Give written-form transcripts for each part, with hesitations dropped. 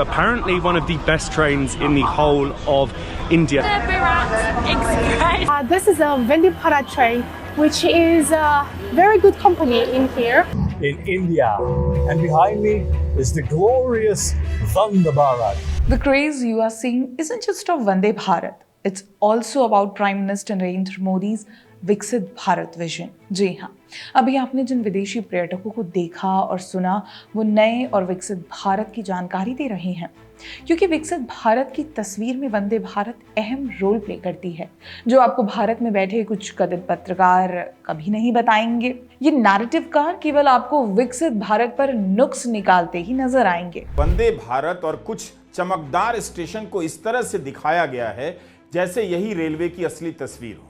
apparently one of the best trains in the whole of India. This is a Vande Bharat train, which is a very good company in here. In India. And behind me is the glorious Vande Bharat. The craze you are seeing isn't just of Vande Bharat. It's also about Prime Minister Narendra Modi's विकसित Bharat vision. जी हाँ, अभी आपने जिन विदेशी पर्यटकों को देखा और सुना वो नए और विकसित भारत की जानकारी दे रहे हैं, क्योंकि विकसित भारत की तस्वीर में वंदे भारत अहम रोल प्ले करती है, जो आपको भारत में बैठे कुछ कथित पत्रकार कभी नहीं बताएंगे। ये नैरेटिव कार केवल आपको विकसित भारत पर नुक्स निकालते ही नजर आएंगे। वंदे भारत और कुछ चमकदार स्टेशन को इस तरह से दिखाया गया है जैसे यही रेलवे की असली तस्वीर हो,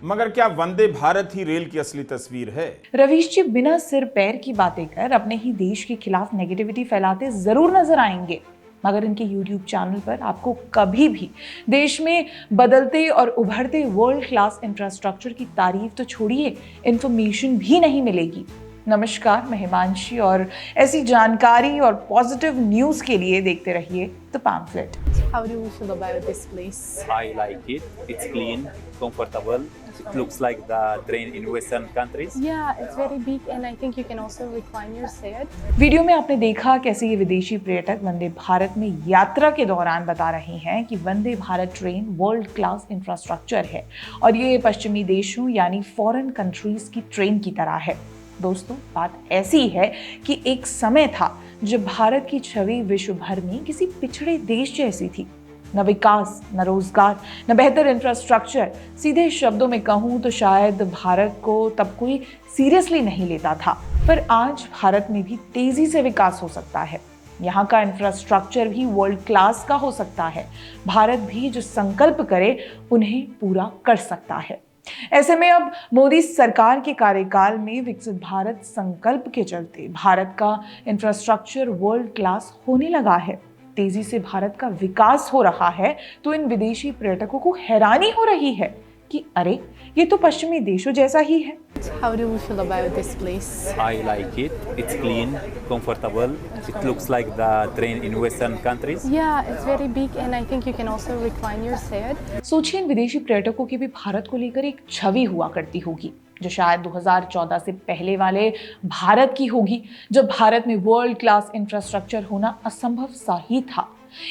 मगर क्या वंदे भारत ही रेल की असली तस्वीर है? रवीश जी बिना सिर पैर की बातें कर अपने ही देश के खिलाफ नेगेटिविटी फैलाते जरूर नजर आएंगे, मगर इनके YouTube चैनल पर आपको कभी भी देश में बदलते और उभरते वर्ल्ड क्लास इंफ्रास्ट्रक्चर की तारीफ तो छोड़िए, इंफॉर्मेशन भी नहीं मिलेगी। नमस्कार, मैं हिमांशी और ऐसी जानकारी और पॉजिटिव न्यूज़ के लिए देखते रहिए the pamphlet. How do you feel about this place? I like it. It's clean, comfortable. It looks like the train in Western countries. Yeah, it's very big and I think you can also recline your seat. Video में आपने देखा कैसे ये विदेशी पर्यटक वंदे भारत में यात्रा के दौरान बता रहे हैं कि Vande Bharat train world class infrastructure है और ये पश्चिमी देशों यानी फॉरेन कंट्रीज की ट्रेन की तरह है। दोस्तों, बात ऐसी है कि एक समय था जब भारत की छवि विश्व भर में किसी पिछड़े देश जैसी थी। न विकास, न रोजगार, न बेहतर इंफ्रास्ट्रक्चर। सीधे शब्दों में कहूँ तो शायद भारत को तब कोई सीरियसली नहीं लेता था, पर आज भारत में भी तेजी से विकास हो सकता है। यहाँ का इंफ्रास्ट्रक्चर भी वर्ल्ड क्लास का हो सकता है। भारत भी जो संकल्प करे उन्हें पूरा कर सकता है। ऐसे में अब मोदी सरकार के कार्यकाल में विकसित भारत संकल्प के चलते भारत का इंफ्रास्ट्रक्चर वर्ल्ड क्लास होने लगा है। तेजी से भारत का विकास हो रहा है तो इन विदेशी पर्यटकों को हैरानी हो रही है कि अरे, ये तो पश्चिमी देशों जैसा ही है। How do you feel about this place? I like it. It's clean, comfortable. It looks like the train in Western countries. Yeah, it's very big and I think you can also recline your seat. सोचिए, इन विदेशी पर्यटकों की भी भारत को लेकर एक छवि हुआ करती होगी जो शायद 2014 से पहले वाले भारत की होगी, जब भारत में वर्ल्ड क्लास इंफ्रास्ट्रक्चर होना असंभव सा ही था,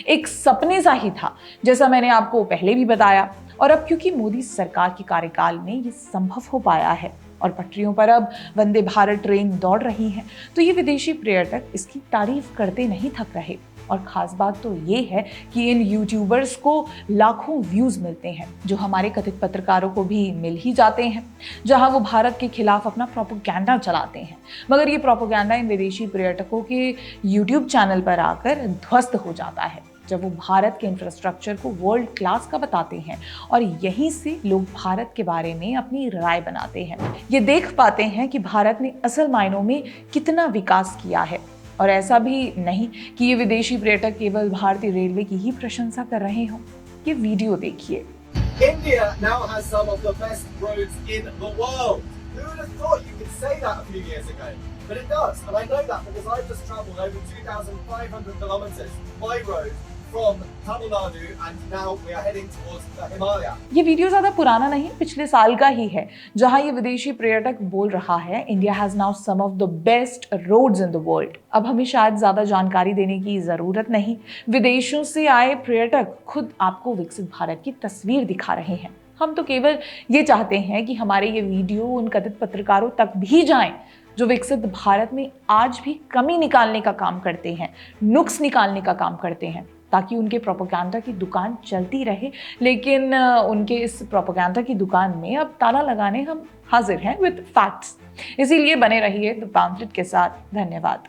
एक सपने सा ही था, जैसा मैंने आपको पहले भी बताया। और अब क्योंकि मोदी सरकार के कार्यकाल में ये संभव हो पाया है और पटरियों पर अब वंदे भारत ट्रेन दौड़ रही है, तो ये विदेशी पर्यटक इसकी तारीफ करते नहीं थक रहे। और खास बात तो ये है कि इन यूट्यूबर्स को लाखों व्यूज मिलते हैं, जो हमारे कथित पत्रकारों को भी मिल ही जाते हैं, जहां वो भारत के खिलाफ अपना प्रोपेगेंडा चलाते हैं। मगर ये प्रोपेगेंडा इन विदेशी पर्यटकों के यूट्यूब चैनल पर आकर ध्वस्त हो जाता है जब वो भारत के इंफ्रास्ट्रक्चर को वर्ल्ड क्लास का बताते हैं और यहीं से लोग भारत के बारे में अपनी राय बनाते हैं। ये देख पाते हैं कि भारत ने असल मायनों में कितना विकास किया है। और ऐसा भी नहीं कि ये विदेशी पर्यटक केवल भारतीय रेलवे की ही प्रशंसा कर रहे हों। ये वीडियो देखिए। India now has some of the best roads in the world. Who would have thought you could say that a few years ago? But it does, and I know that because I've just travelled over 2,500 kilometres by road from Tamil Nadu and now we are heading towards the Himalaya. ये video ज्यादा पुराना नहीं, पिछले साल का ही है, जहां ये विदेशी पर्यटक बोल रहा है India has now some of the best roads in the world. अब हमें शायद ज्यादा जानकारी देने की जरूरत नहीं, विदेशों से आए पर्यटक खुद आपको विकसित भारत की तस्वीर दिखा रहे हैं। हम तो केवल ये चाहते हैं कि हमारे ये वीडियो उन कथित पत्रकारों तक भी जाएं जो विकसित भारत में आज भी कमी निकालने का काम करते हैं, नुक्स निकालने का काम करते हैं, ताकि उनके प्रोपेगेंडा की दुकान चलती रहे। लेकिन उनके इस प्रोपेगेंडा की दुकान में अब ताला लगाने हम हाजिर हैं विद फैक्ट्स। इसीलिए बने रहिए द पैम्फलेट के साथ। धन्यवाद।